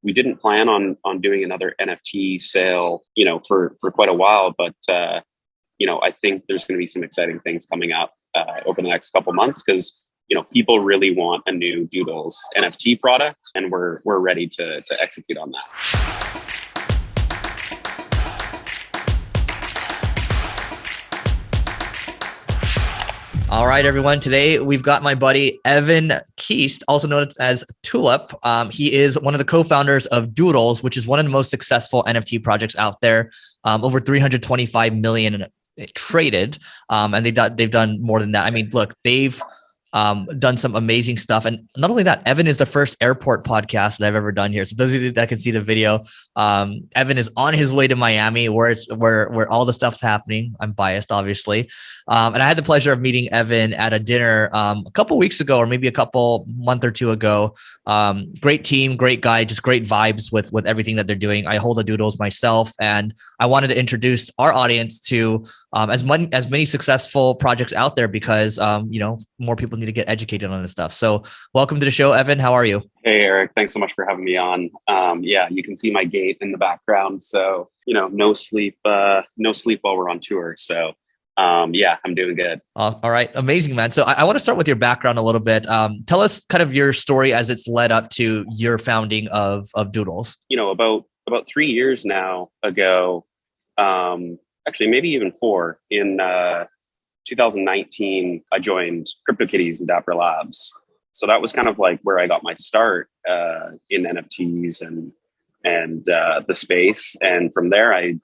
we didn't plan on doing another NFT sale, for quite a while, but I think there's going to be some exciting things coming up over the next couple months because people really want a new Doodles NFT product, and we're ready to execute on that. All right, everyone. Today, we've got my buddy, Evan Keast, also known as Tulip. He is one of the co-founders of Doodles, which is one of the most successful NFT projects out there. Over 325 million traded. And they've done more than that. I mean, look, they've done some amazing stuff. And not only that, Evan is the first airport podcast that I've ever done here. So those of you that can see the video, Evan is on his way to Miami where all the stuff's happening. I'm biased, obviously. And I had the pleasure of meeting Evan at a dinner a couple weeks ago, or maybe a month or two ago. Great team, great guy, just great vibes with everything that they're doing. I hold a Doodles myself, and I wanted to introduce our audience to as many successful projects out there because more people need to get educated on this stuff. So welcome to the show, Evan. How are you? Hey, Eric. Thanks so much for having me on. You can see my gate in the background. So, no sleep while we're on tour. So, I'm doing good. All right. Amazing, man. So I want to start with your background a little bit. Tell us kind of your story as it's led up to your founding of Doodles. About 3 years now ago, actually maybe even 4, in 2019, I joined CryptoKitties and Dapper Labs. So that was kind of like where I got my start in NFTs and the space. And from there, I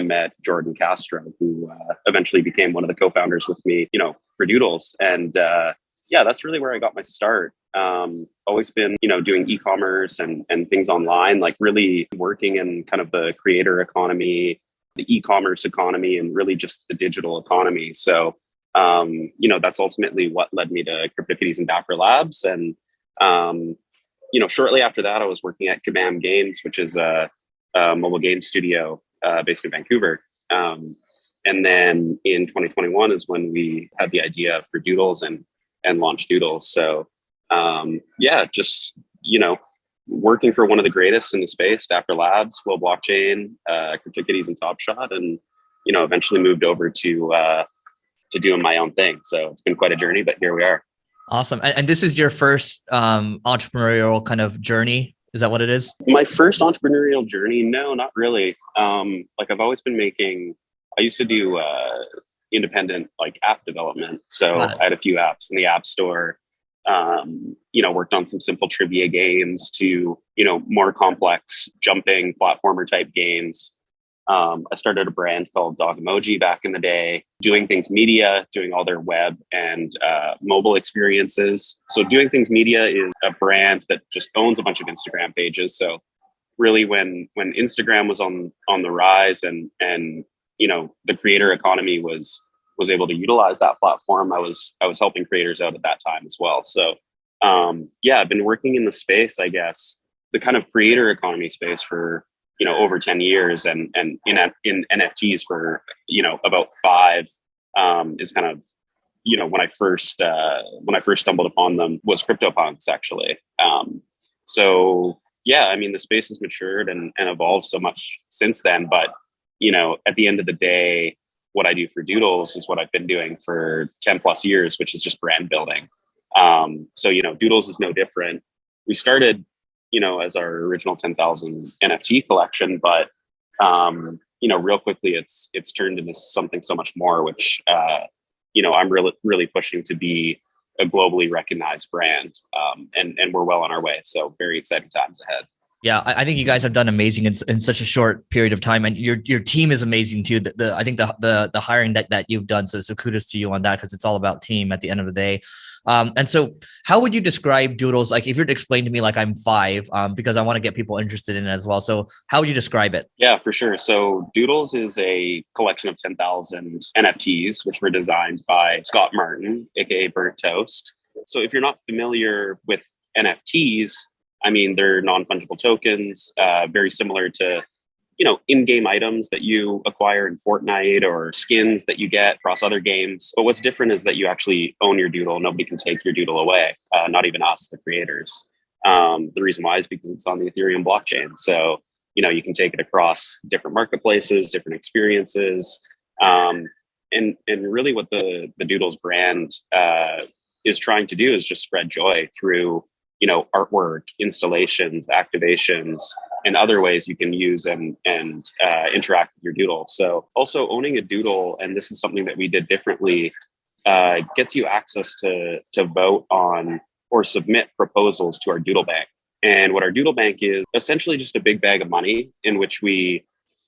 met Jordan Castro, who eventually became one of the co-founders with me, for Doodles. And that's really where I got my start. Always been, doing e-commerce and things online, like really working in kind of the creator economy, the e-commerce economy, and really just the digital economy. So, that's ultimately what led me to CryptoKitties and Dapper Labs. And, shortly after that, I was working at Kabam Games, which is a mobile game studio based in Vancouver. And then in 2021 is when we had the idea for Doodles and launched Doodles. So, working for one of the greatest in the space, Dapper Labs, Will Blockchain, CryptoKitties and Top Shot, and eventually moved over to doing my own thing. So it's been quite a journey, but here we are. Awesome. And this is your first entrepreneurial kind of journey. Is that what it is? My first entrepreneurial journey? No, not really. I've always been I used to do independent app development. So I had a few apps in the App Store. Worked on some simple trivia games to, more complex jumping platformer type games. I started a brand called Dog Emoji back in the day, doing things media, doing all their web and mobile experiences. So Doing Things Media is a brand that just owns a bunch of Instagram pages. So really when Instagram was on the rise and the creator economy was able to utilize that platform, I was helping creators out at that time as well. So I've been working in the space, I guess, the kind of creator economy space for over 10 years, and in NFTs for about 5. Is kind of when I first stumbled upon them was CryptoPunks, actually. The space has matured and evolved so much since then. But at the end of the day, what I do for Doodles is what I've been doing for 10 plus years, which is just brand building. Doodles is no different. We started as our original 10,000 NFT collection, but real quickly it's turned into something so much more, which I'm really pushing to be a globally recognized brand, and we're well on our way. So very exciting times ahead. Yeah, I think you guys have done amazing in such a short period of time, and your team is amazing too. I think the hiring that you've done, so kudos to you on that, because it's all about team at the end of the day. And so, how would you describe Doodles? Like, if you were to explain to me, like I'm 5, because I want to get people interested in it as well. So, how would you describe it? Yeah, for sure. So, Doodles is a collection of 10,000 NFTs, which were designed by Scott Martin, aka Burnt Toast. So, if you're not familiar with NFTs, I mean, they're non-fungible tokens, very similar to, in-game items that you acquire in Fortnite or skins that you get across other games. But what's different is that you actually own your Doodle. Nobody can take your Doodle away, not even us, the creators. The reason why is because it's on the Ethereum blockchain. So, you can take it across different marketplaces, different experiences. And really what the Doodles brand is trying to do is just spread joy through, artwork, installations, activations, and other ways you can use and interact with your doodle. So also owning a doodle, and this is something that we did differently, gets you access to vote on or submit proposals to our doodle bank. And what our doodle bank is essentially just a big bag of money in which we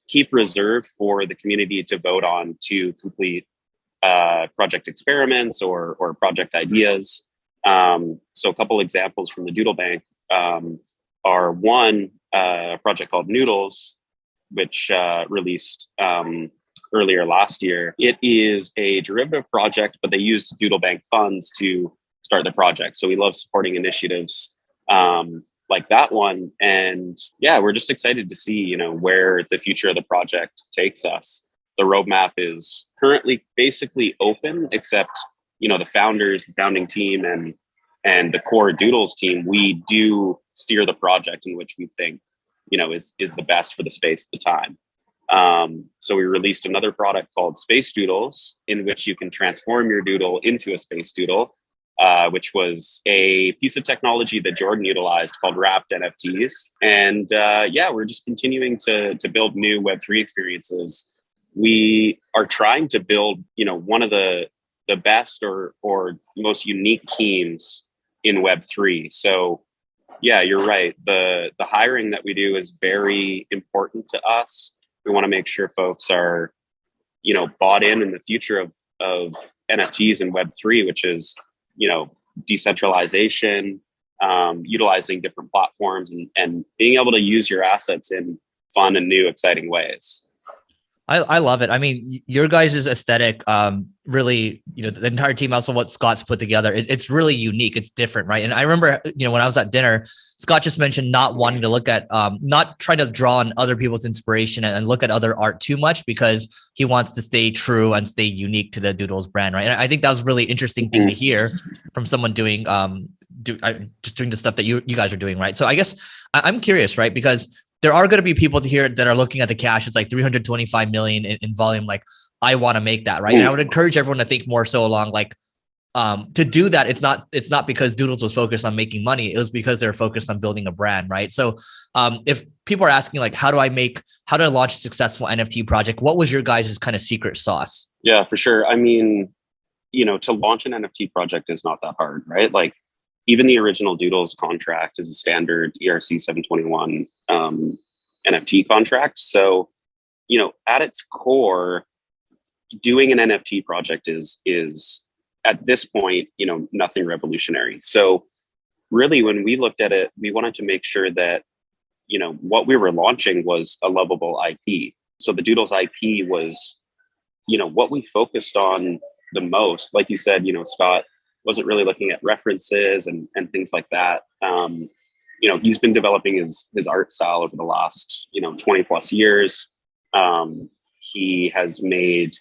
keep reserved for the community to vote on to complete project experiments or project ideas. So a couple examples from the doodle bank are one, a project called Noodles, which released earlier last year. It is a derivative project, but they used doodle bank funds to start the project. So we love supporting initiatives like that one. And yeah, we're just excited to see, where the future of the project takes us. The roadmap is currently basically open, except, the founders, the founding team, and the core Doodles team, we do steer the project in which we think, is the best for the space at the time. So we released another product called Space Doodles, in which you can transform your doodle into a space doodle, which was a piece of technology that Jordan utilized called wrapped NFTs. And we're just continuing to build new Web3 experiences. We are trying to build, one of the best or most unique teams in Web3. So yeah, you're right. The hiring that we do is very important to us. We want to make sure folks are, bought in the future of NFTs and Web3, which is, decentralization, utilizing different platforms and being able to use your assets in fun and new, exciting ways. I love it. I mean, your guys' aesthetic, really, the entire team, also what Scott's put together, it's really unique. It's different, right? And I remember, when I was at dinner, Scott just mentioned not wanting to look at, not trying to draw on other people's inspiration and look at other art too much, because he wants to stay true and stay unique to the Doodles brand, right? And I think that was a really interesting thing to hear from someone doing, just doing the stuff that you guys are doing, right? So I guess I'm curious, right? Because there are going to be people here that are looking at the cash. It's like 325 million in volume. Like, I want to make that, right? And I would encourage everyone to think more so along, like, to do that. It's not because Doodles was focused on making money. It was because they're focused on building a brand, right? So, if people are asking, like, how do I launch a successful NFT project? What was your guys' kind of secret sauce? Yeah, for sure. I mean, to launch an NFT project is not that hard, right? Like, even the original Doodles contract is a standard ERC 721 NFT contract. So, at its core, doing an NFT project is at this point, nothing revolutionary. So really, when we looked at it, we wanted to make sure that, what we were launching was a lovable IP. So the Doodles IP was, what we focused on the most. Like you said, Scott wasn't really looking at references and things like that. He's been developing his art style over the last, 20 plus years. He has made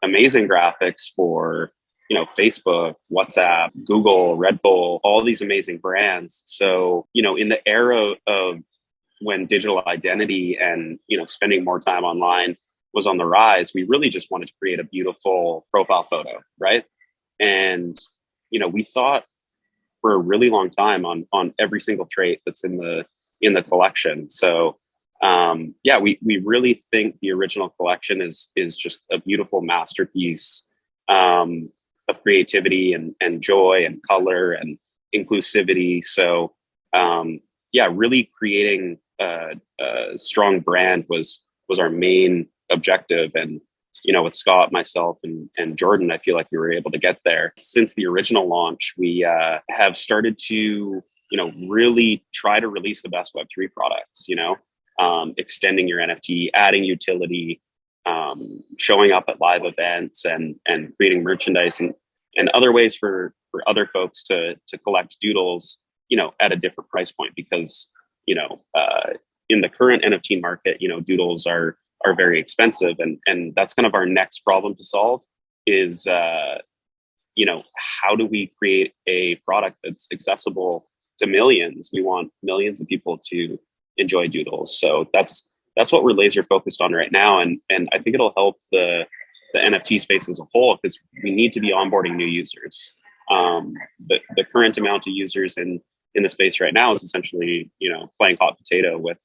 amazing graphics for, Facebook, WhatsApp, Google, Red Bull, all these amazing brands. So, in the era of when digital identity and, spending more time online was on the rise, we really just wanted to create a beautiful profile photo, right? And we thought for a really long time on every single trait that's in the collection. So we really think the original collection is just a beautiful masterpiece of creativity and joy and color and inclusivity. So really creating a strong brand was our main objective. And with Scott, myself, and Jordan, I feel like we were able to get there. Since the original launch, we have started to, really try to release the best Web3 products, extending your NFT, adding utility, showing up at live events and creating merchandise and other ways for other folks to collect doodles, at a different price point. Because, in the current NFT market, doodles are very expensive, and that's kind of our next problem to solve is how do we create a product that's accessible to millions. We want millions of people to enjoy Doodles. So that's what we're laser focused on right now. And I think it'll help the NFT space as a whole, because we need to be onboarding new users. The current amount of users in the space right now is essentially, playing hot potato with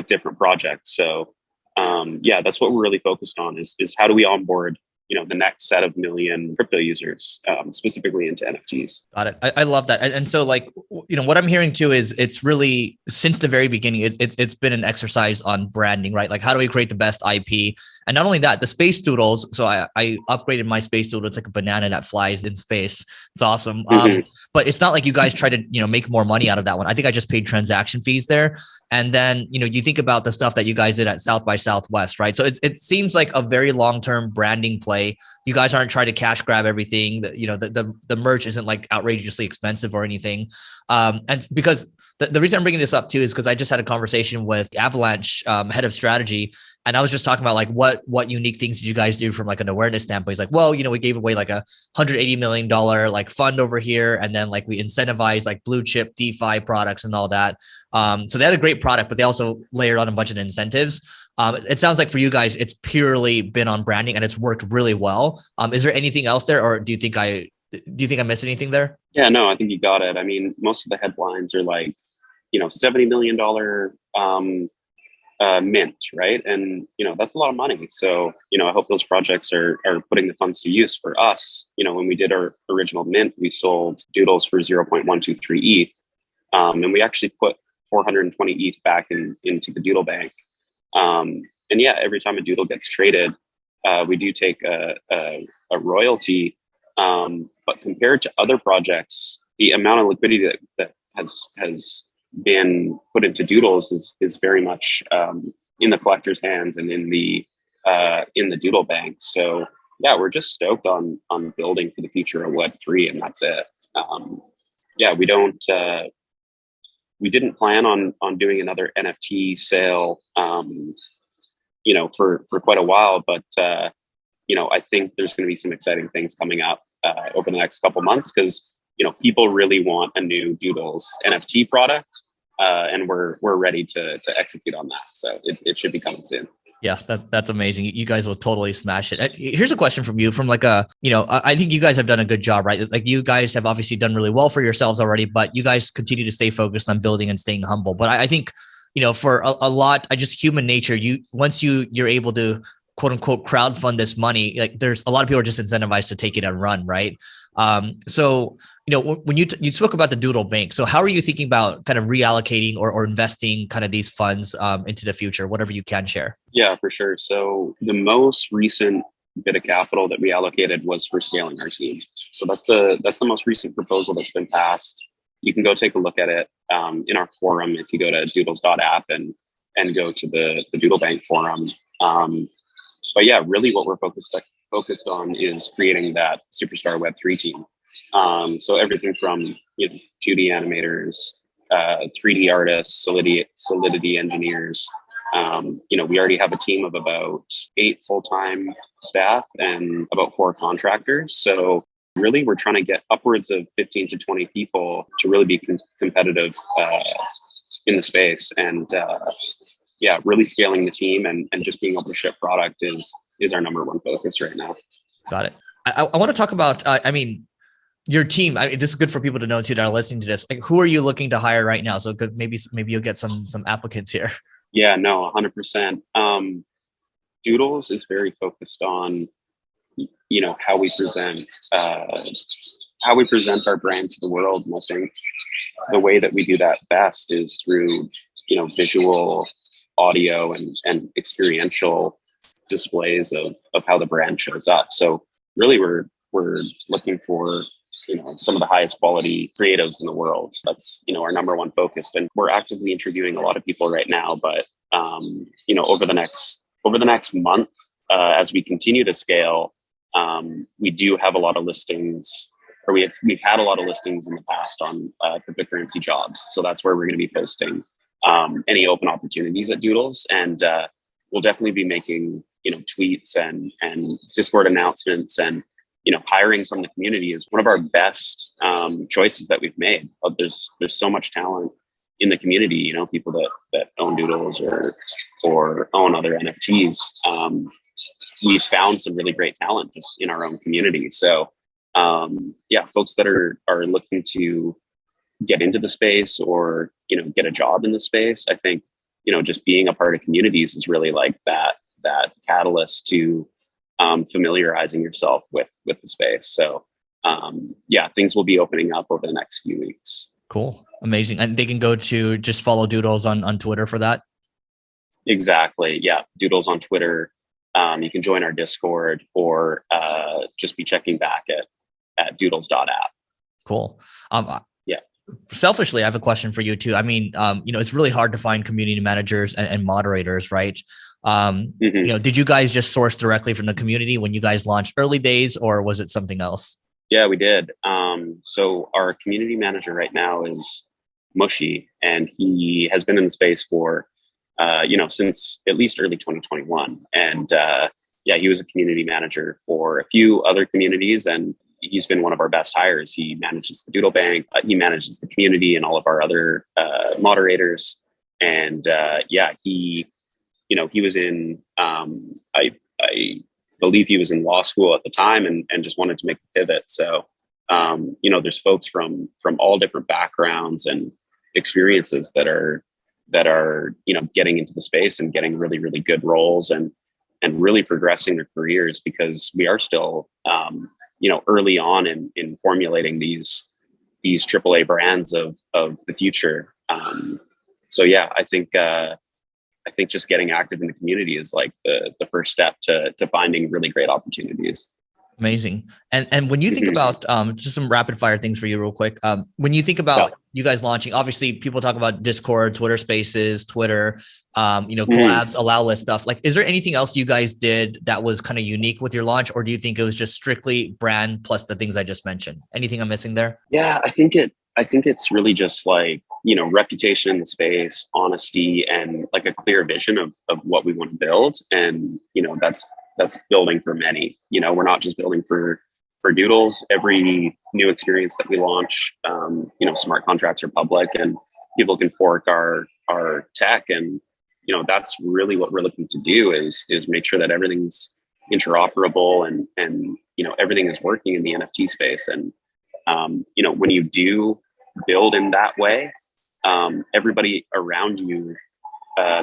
different projects. So yeah, that's what we're really focused on is how do we onboard, the next set of million crypto users, specifically into NFTs. Got it. I love that. And so what I'm hearing too is it's really, since the very beginning, it's been an exercise on branding, right? Like, how do we create the best IP? And not only that, the space doodles. So I upgraded my space doodle. It's like a banana that flies in space. It's awesome. But it's not like you guys try to, make more money out of that one. I think I just paid transaction fees there. And then, you think about the stuff that you guys did at South by Southwest, right? So it seems like a very long-term branding play. You guys aren't trying to cash grab everything. The merch isn't like outrageously expensive or anything. And because the reason I'm bringing this up too is because I just had a conversation with Avalanche head of strategy, and I was just talking about like what unique things did you guys do from like an awareness standpoint. He's like, well, we gave away like a $180 million like fund over here, and then like we incentivized like blue chip DeFi products and all that. So they had a great product, but they also layered on a bunch of incentives. It sounds like for you guys, it's purely been on branding and it's worked really well. Is there anything else there, or do you think I missed anything there? Yeah, no, I think you got it. I mean, most of the headlines are like, $70 million mint, right? And that's a lot of money. So I hope those projects are putting the funds to use. For us, when we did our original mint, we sold Doodles for 0.123 ETH, and we actually put 420 ETH back into the Doodle bank. And yeah, every time a Doodle gets traded, we do take a royalty. But compared to other projects, the amount of liquidity that has been put into Doodles is very much in the collector's hands and in the Doodle bank. So yeah, we're just stoked on building for the future of Web3, and that's it. Yeah, we didn't plan on doing another NFT sale, for quite a while, but I think there's going to be some exciting things coming up over the next couple months, because people really want a new Doodles NFT product, and we're ready to execute on that. So it should be coming soon. Yeah, that's amazing. You guys will totally smash it. Here's a question from you, from I think you guys have done a good job, right? Like, you guys have obviously done really well for yourselves already, but you guys continue to stay focused on building and staying humble. But I think, for a lot, just human nature, once you're able to quote unquote crowdfund this money, like, there's a lot of people are just incentivized to take it and run, right? So when you spoke about the Doodle Bank, so how are you thinking about kind of reallocating or investing kind of these funds into the future, whatever you can share? Yeah, for sure. So the most recent bit of capital that we allocated was for scaling our team. So that's the most recent proposal that's been passed. You can go take a look at it in our forum if you go to doodles.app and go to the Doodle Bank forum. But yeah, really what we're focused on is creating that superstar Web3 team. So everything from 2D animators, 3D artists, Solidity engineers. We already have a team of about 8 full-time staff and about 4 contractors. So really, we're trying to get upwards of 15 to 20 people to really be competitive in the space. And yeah, really scaling the team and just being able to ship product is our number one focus right now. Got it. I want to talk about, your team. This is good for people to know too that are listening to this. Like, who are you looking to hire right now? So maybe you'll get some applicants here. Yeah, no, 100%. Doodles is very focused on, how we present our brand to the world. And I think the way that we do that best is through, visual, audio, and experiential displays of how the brand shows up. So really, we're looking for some of the highest quality creatives in the world. That's our number one focus, and we're actively interviewing a lot of people right now. But over the next month, as we continue to scale, we do have a lot of listings, or we've had a lot of listings in the past on cryptocurrency jobs. So that's where we're going to be posting any open opportunities at Doodles, and we'll definitely be making tweets and Discord announcements and hiring from the community is one of our best choices that we've made. There's so much talent in the community, people that own Doodles or own other NFTs. We found some really great talent just in our own community. So folks that are looking to get into the space or, get a job in the space, I think, just being a part of communities is really like that catalyst to familiarizing yourself with the space. So things will be opening up over the next few weeks. Cool. Amazing. And they can go to just follow Doodles on Twitter for that. Exactly. Yeah. Doodles on Twitter. You can join our Discord or just be checking back at doodles.app. Cool. Selfishly, I have a question for you too. I mean, it's really hard to find community managers and moderators, right? Did you guys just source directly from the community when you guys launched early days, or was it something else? Yeah, we did. So our community manager right now is Mushy, and he has been in the space for, since at least early 2021. And he was a community manager for a few other communities, and he's been one of our best hires. He manages the Doodle Bank, he manages the community and all of our other moderators. And he was in, I believe he was in law school at the time and just wanted to make the pivot. So, there's folks from all different backgrounds and experiences that are, getting into the space and getting really, really good roles and really progressing their careers, because we are still, early on in formulating these AAA brands of the future. I think just getting active in the community is like the first step to finding really great opportunities. Amazing. And when you think about just some rapid fire things for you real quick, when you think about you guys launching, obviously people talk about Discord, Twitter Spaces, Twitter, collabs, allow list stuff. Like, is there anything else you guys did that was kind of unique with your launch, or do you think it was just strictly brand plus the things I just mentioned? Anything I'm missing there? Yeah, I think it's really just like, reputation in the space, honesty, and like a clear vision of what we want to build. And, that's building for many. We're not just building for Doodles. Every new experience that we launch, smart contracts are public and people can fork our tech. And, that's really what we're looking to do is make sure that everything's interoperable and everything is working in the NFT space. And, when you do build in that way, everybody around you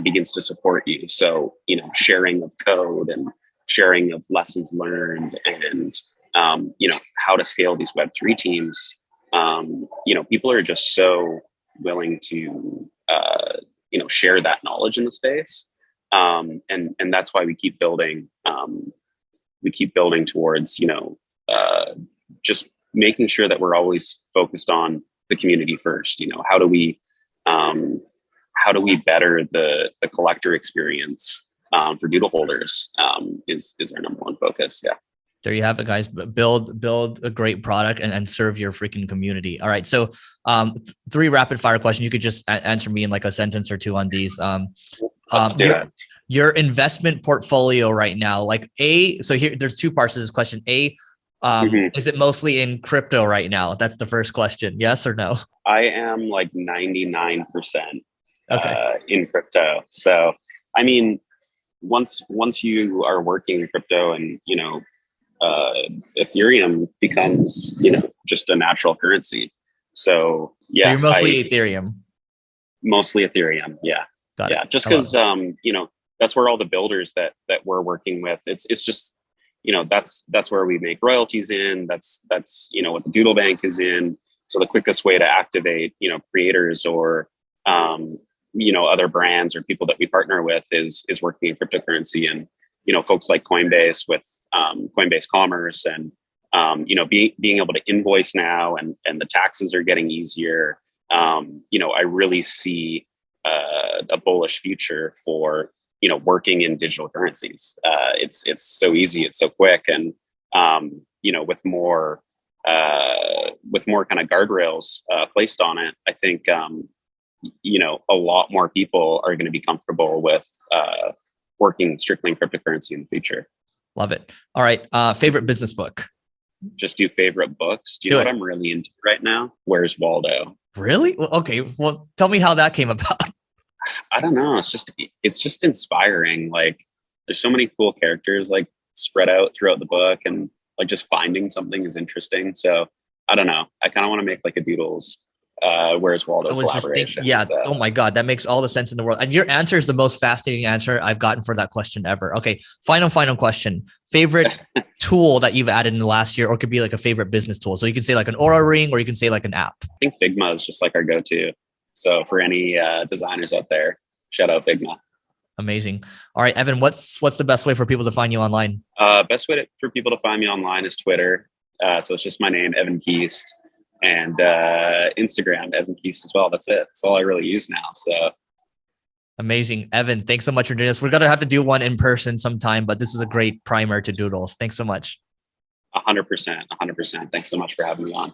begins to support you. So, sharing of code and sharing of lessons learned and, how to scale these Web3 teams. People are just so willing to, share that knowledge in the space. And that's why we keep building. We keep building towards, just making sure that we're always focused on the community first. How do we better the collector experience for Doodle holders is our number one focus. Yeah. There you have it, guys. Build a great product and serve your freaking community. All right. So 3 rapid fire questions. You could just answer me in like a sentence or 2 on these. Let's do it. Your investment portfolio right now, so here there's 2 parts to this question. Is it mostly in crypto right now? That's the first question. Yes or no? I am like 99% in crypto. So, I mean, once you are working in crypto and, Ethereum becomes, just a natural currency. So, yeah. So you're mostly Ethereum. Mostly Ethereum. Yeah. Got it. Yeah. Just because, that's where all the builders that we're working with, it's just, that's where we make royalties in. That's, what the Doodle Bank is in. So the quickest way to activate, creators or, other brands or people that we partner with is working in cryptocurrency. And, folks like Coinbase with Coinbase Commerce and, being able to invoice now and the taxes are getting easier. I really see a bullish future for, working in digital currencies. It's so easy, it's so quick. And, with more kind of guardrails placed on it, I think, a lot more people are going to be comfortable with working strictly in cryptocurrency in the future. Love it. All right. Favorite business book? just do favorite books. Do you Do know what it. I'm really into right now? Where's Waldo? Really? Well, okay. Well, tell me how that came about. I don't know. It's just inspiring. Like there's so many cool characters like spread out throughout the book, and like just finding something is interesting. So I don't know. I kind of want to make like a Doodles Where's I Waldo was just thinking, collaboration. yeah. So Oh my God, that makes all the sense in the world. And your answer is the most fascinating answer I've gotten for that question ever. Okay, final question. Favorite tool that you've added in the last year, or it could be like a favorite business tool. So you can say like an Aura Ring, or you can say like an app. I think Figma is just like our go-to. So for any designers out there, shout out Figma. Amazing. All right, Evan, what's the best way for people to find you online? Best way for people to find me online is Twitter. So it's just my name, Evan Keast, and Instagram, Evan Keast as well. That's it. That's all I really use now. So Amazing. Evan, thanks so much for doing this. We're going to have to do one in person sometime, but this is a great primer to Doodles. Thanks so much. 100%. Thanks so much for having me on.